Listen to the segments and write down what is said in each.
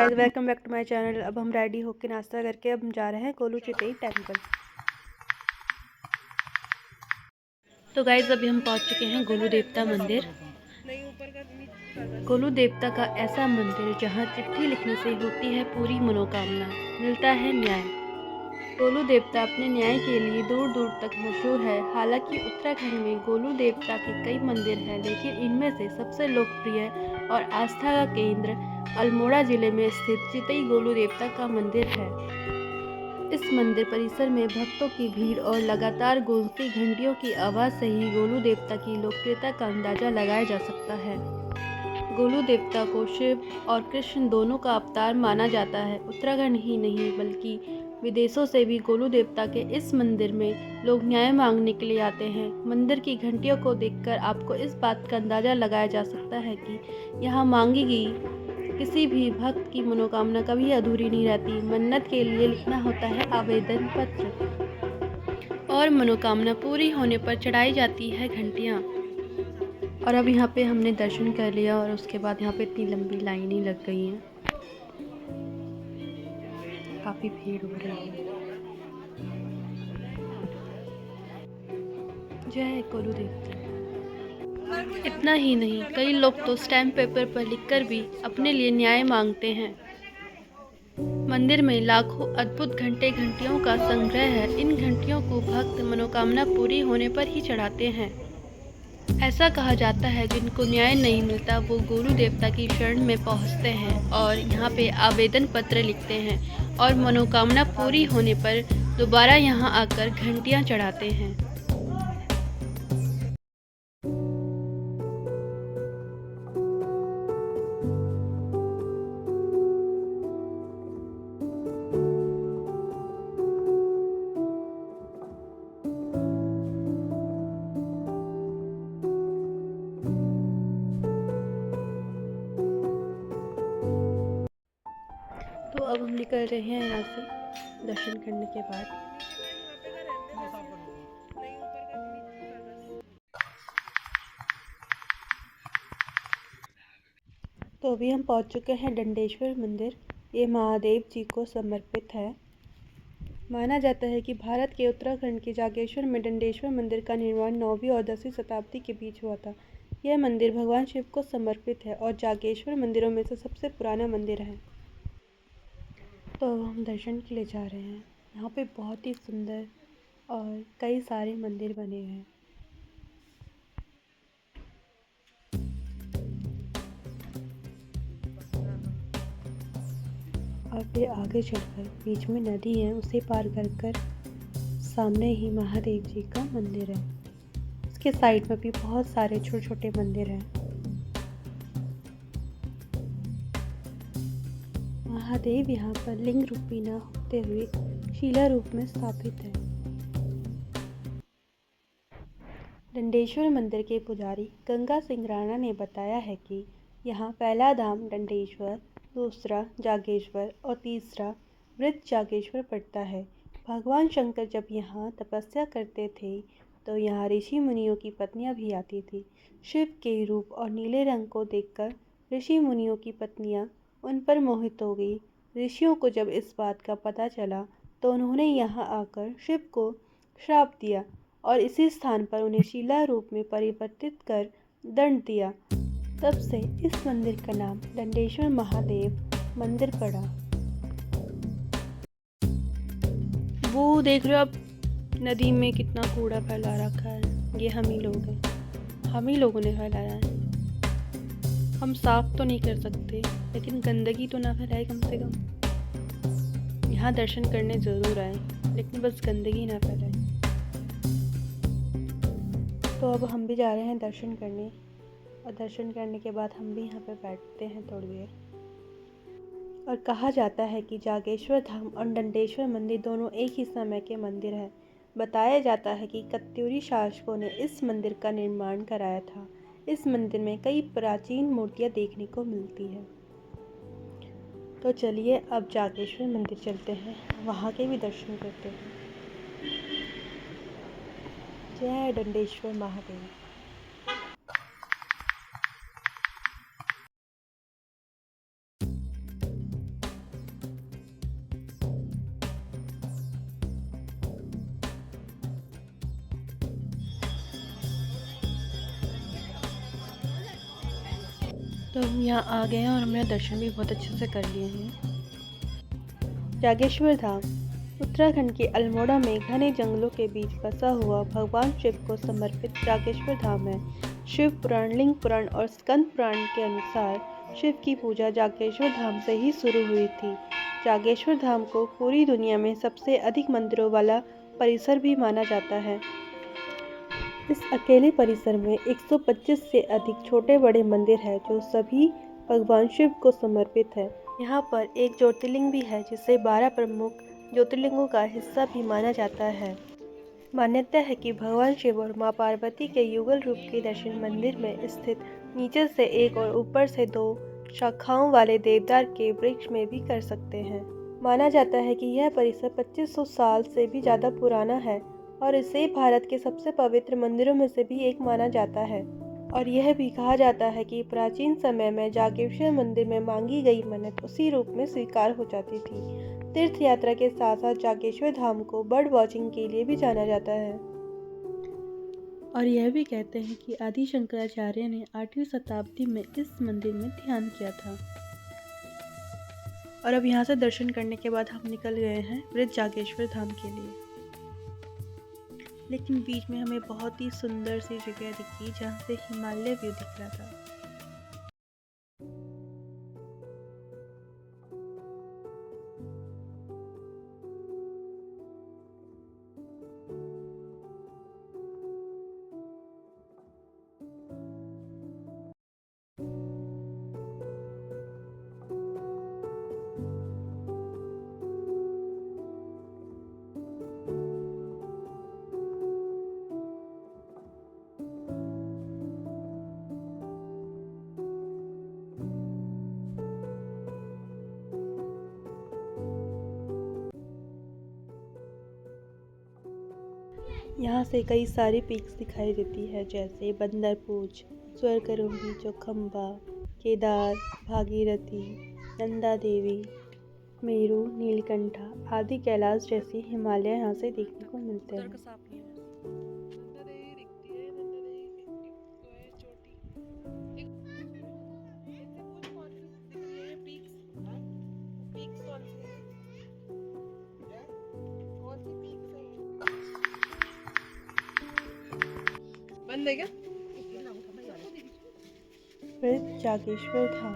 Guys, welcome back to my channel. अब हम ready होके नाश्ता करके अब हम जा रहे हैं कोलू चितई टेम्पल। तो गाइस, अभी हम पहुंच चुके हैं गोलू देवता मंदिर। गोलू देवता का ऐसा मंदिर जहां चिट्ठी लिखने से होती है पूरी मनोकामना, मिलता है न्याय। गोलू देवता अपने न्याय के लिए दूर दूर तक मशहूर है। हालांकि उत्तराखंड में गोलू देवता के कई मंदिर हैं, लेकिन इनमें से सबसे लोकप्रिय और आस्था का केंद्र अल्मोड़ा जिले में स्थित चितई गोलू देवता का मंदिर है। इस मंदिर परिसर में भक्तों की भीड़ और लगातार गूंजती घंटियों की आवाज़ से ही गोलू देवता की लोकप्रियता का अंदाजा लगाया जा सकता है। गोलू देवता को शिव और कृष्ण दोनों का अवतार माना जाता है। उत्तराखंड ही नहीं बल्कि विदेशों से भी गोलू देवता के इस मंदिर में लोग न्याय मांगने के लिए आते हैं। मंदिर की घंटियों को देखकर आपको इस बात का अंदाजा लगाया जा सकता है कि यहाँ मांगी गई किसी भी भक्त की मनोकामना कभी अधूरी नहीं रहती। मन्नत के लिए लिखना होता है आवेदन पत्र और मनोकामना पूरी होने पर चढ़ाई जाती है घंटियाँ। और अब यहाँ पे हमने दर्शन कर लिया और उसके बाद यहाँ पे इतनी लंबी लाइनें लग गई हैं, काफ़ी भीड़ हो रही है। जय गोलू देवता। इतना ही नहीं, कई लोग तो स्टैम्प पेपर पर लिखकर भी अपने लिए न्याय मांगते हैं। मंदिर में लाखों अद्भुत घंटियों का संग्रह है। इन घंटियों को भक्त मनोकामना पूरी होने पर ही चढ़ाते हैं। ऐसा कहा जाता है जिनको न्याय नहीं मिलता वो गोलू देवता की शरण में पहुंचते हैं और यहाँ पे आवेदन पत्र लिखते हैं और मनोकामना पूरी होने पर दोबारा यहाँ आकर घंटियाँ चढ़ाते हैं। तो अब हम निकल रहे हैं यहाँ से दर्शन करने के बाद। तो अभी हम पहुँच चुके हैं दंडेश्वर मंदिर। ये महादेव जी को समर्पित है। माना जाता है कि भारत के उत्तराखंड के जागेश्वर में दंडेश्वर मंदिर का निर्माण 9वीं और 10वीं शताब्दी के बीच हुआ था। यह मंदिर भगवान शिव को समर्पित है और जागेश्वर मंदिरों में से सबसे पुराना मंदिर है। तो अब हम दर्शन के लिए जा रहे हैं। यहाँ पे बहुत ही सुंदर और कई सारे मंदिर बने हैं। और फिर आगे चलकर बीच में नदी है, उसे पार कर सामने ही महादेव जी का मंदिर है। उसके साइड में भी बहुत सारे छोटे छोटे मंदिर हैं। महादेव यहाँ पर लिंग रूपी न होते हुए शिला रूप में स्थापित है। दंडेश्वर मंदिर के पुजारी गंगा सिंह राणा ने बताया है कि यहाँ पहला धाम दंडेश्वर, दूसरा जागेश्वर और तीसरा वृद्ध जागेश्वर पड़ता है। भगवान शंकर जब यहाँ तपस्या करते थे तो यहाँ ऋषि मुनियों की पत्नियाँ भी आती थी। शिव के रूप और नीले रंग को देखकर ऋषि मुनियों की पत्नियाँ उन पर मोहित हो गई। ऋषियों को जब इस बात का पता चला तो उन्होंने यहाँ आकर शिव को श्राप दिया और इसी स्थान पर उन्हें शिला रूप में परिवर्तित कर दंड दिया। तब से इस मंदिर का नाम दंडेश्वर महादेव मंदिर पड़ा। वो देख रहे हो आप, नदी में कितना कूड़ा फैला रखा है। ये हम ही लोग हैं, हम ही लोगों ने फैलाया है। हम साफ तो नहीं कर सकते, लेकिन गंदगी तो ना फैलाए कम से कम। यहाँ दर्शन करने ज़रूर आए, लेकिन बस गंदगी ना फैलाए। तो अब हम भी जा रहे हैं दर्शन करने, और दर्शन करने के बाद हम भी यहाँ पे बैठते हैं थोड़ी देर। और कहा जाता है कि जागेश्वर धाम और दंडेश्वर मंदिर दोनों एक ही समय के मंदिर हैं। बताया जाता है कि कत्यूरी शासकों ने इस मंदिर का निर्माण कराया था। इस मंदिर में कई प्राचीन मूर्तियाँ देखने को मिलती है। तो चलिए अब जागेश्वर मंदिर चलते हैं, वहाँ के भी दर्शन करते हैं। जय दंडेश्वर महादेव। तो हम यहाँ आ गए हैं और हमने दर्शन भी बहुत अच्छे से कर लिए हैं। जागेश्वर धाम उत्तराखंड के अल्मोड़ा में घने जंगलों के बीच बसा हुआ भगवान शिव को समर्पित जागेश्वर धाम है। शिव पुराण, लिंग पुराण और स्कंद पुराण के अनुसार शिव की पूजा जागेश्वर धाम से ही शुरू हुई थी। जागेश्वर धाम को पूरी दुनिया में सबसे अधिक मंदिरों वाला परिसर भी माना जाता है। इस अकेले परिसर में 125 से अधिक छोटे बड़े मंदिर हैं जो सभी भगवान शिव को समर्पित है। यहाँ पर एक ज्योतिर्लिंग भी है जिसे 12 प्रमुख ज्योतिर्लिंगों का हिस्सा भी माना जाता है। मान्यता है कि भगवान शिव और माँ पार्वती के युगल रूप के दर्शन मंदिर में स्थित नीचे से एक और ऊपर से 2 शाखाओं वाले देवदार के वृक्ष में भी कर सकते हैं। माना जाता है कि यह परिसर 2500 साल से भी ज़्यादा पुराना है और इसे भारत के सबसे पवित्र मंदिरों में से भी एक माना जाता है। और यह भी कहा जाता है कि प्राचीन समय में जागेश्वर मंदिर में मांगी गई मन्नत उसी रूप में स्वीकार हो जाती थी। तीर्थ यात्रा के साथ साथ जागेश्वर धाम को बर्ड वॉचिंग के लिए भी जाना जाता है। और यह भी कहते हैं कि आदि शंकराचार्य ने 8वीं शताब्दी में इस मंदिर में ध्यान किया था। और अब यहाँ से दर्शन करने के बाद हम निकल गए हैं वृद्ध जागेश्वर धाम के लिए। लेकिन बीच में हमें बहुत ही सुंदर सी जगह दिखी जहाँ से हिमालय व्यू दिख रहा था। यहाँ से कई सारी पीक्स दिखाई देती है जैसे बंदरपूछ, स्वर्गरुंभी, चौखंबा, केदार, भागीरथी, नंदा देवी, मेरू, नीलकंठा आदि कैलाश जैसी हिमालय यहाँ से देखने को मिलते हैं। बंद है क्या? वृद्ध जागेश्वर धाम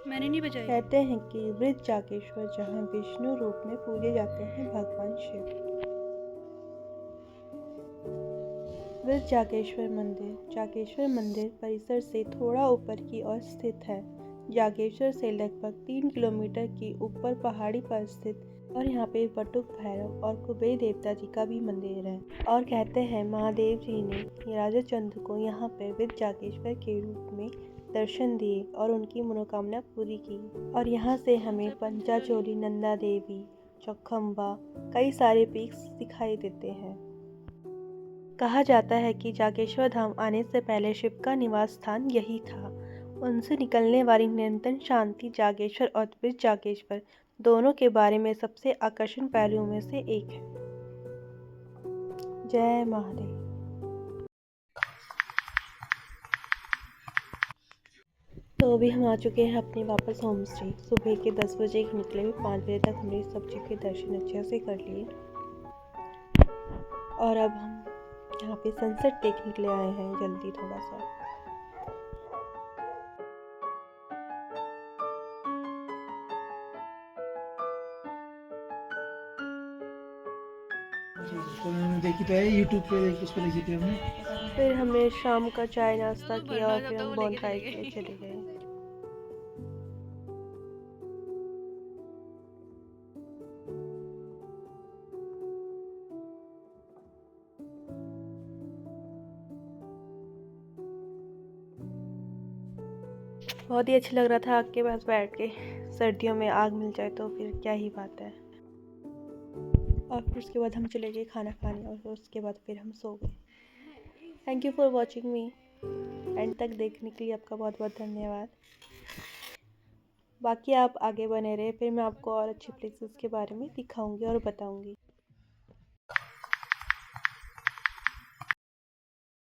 मैंने नहीं बजाया। कहते हैं कि वृद्ध जागेश्वर जहाँ विष्णु रूप में पूजे जाते हैं भगवान शिव। वृद्ध जागेश्वर मंदिर परिसर से थोड़ा ऊपर की ओर स्थित है। जागेश्वर से लगभग 3 किलोमीटर की ऊपर पहाड़ी पर स्थित और यहाँ पे बटुक भैरव और कुबेर देवता जी का भी मंदिर है। और कहते हैं महादेव जी ने राजा चंद्र को यहाँ पे वृद्ध जागेश्वर के रूप में दर्शन दिए और उनकी मनोकामना पूरी की। और यहाँ से हमें पंचाचोली, नंदा देवी, चौखंबा कई सारे पीक्स दिखाई देते हैं। कहा जाता है कि जागेश्वर धाम आने से पहले शिव का निवास स्थान यही था। उनसे निकलने वाली निरंतर शांति जागेश्वर और वृद्ध जागेश्वर दोनों के बारे में सबसे आकर्षण पहलुओं में से एक है। जय महादेव। तो अभी हम आ चुके हैं अपने वापस होम स्टे। सुबह के 10 बजे निकले हुए 5 बजे तक हमने सब जगह के दर्शन अच्छे से कर लिए और अब हम यहाँ पे सनसेट देखने के लिए आए हैं जल्दी थोड़ा सा। तो मैंने देखी तो है यूट्यूब पे उस पर देखी थी हमने। फिर हमने शाम का चाय नाश्ता किया और फिर हम बॉनफायर के लिए चले गए। बहुत ही अच्छा लग रहा था आग के पास बैठ के। सर्दियों में आग मिल जाए तो फिर क्या ही बात है। और फिर उसके बाद हम चले गए खाना खाने और फिर उसके बाद फिर हम सो गए। Thank you for watching me. And तक देखने के लिए आपका बहुत बहुत धन्यवाद। बाकी आप आगे बने रहे, फिर मैं आपको और अच्छे प्लेसेस के बारे में दिखाऊंगी और बताऊंगी।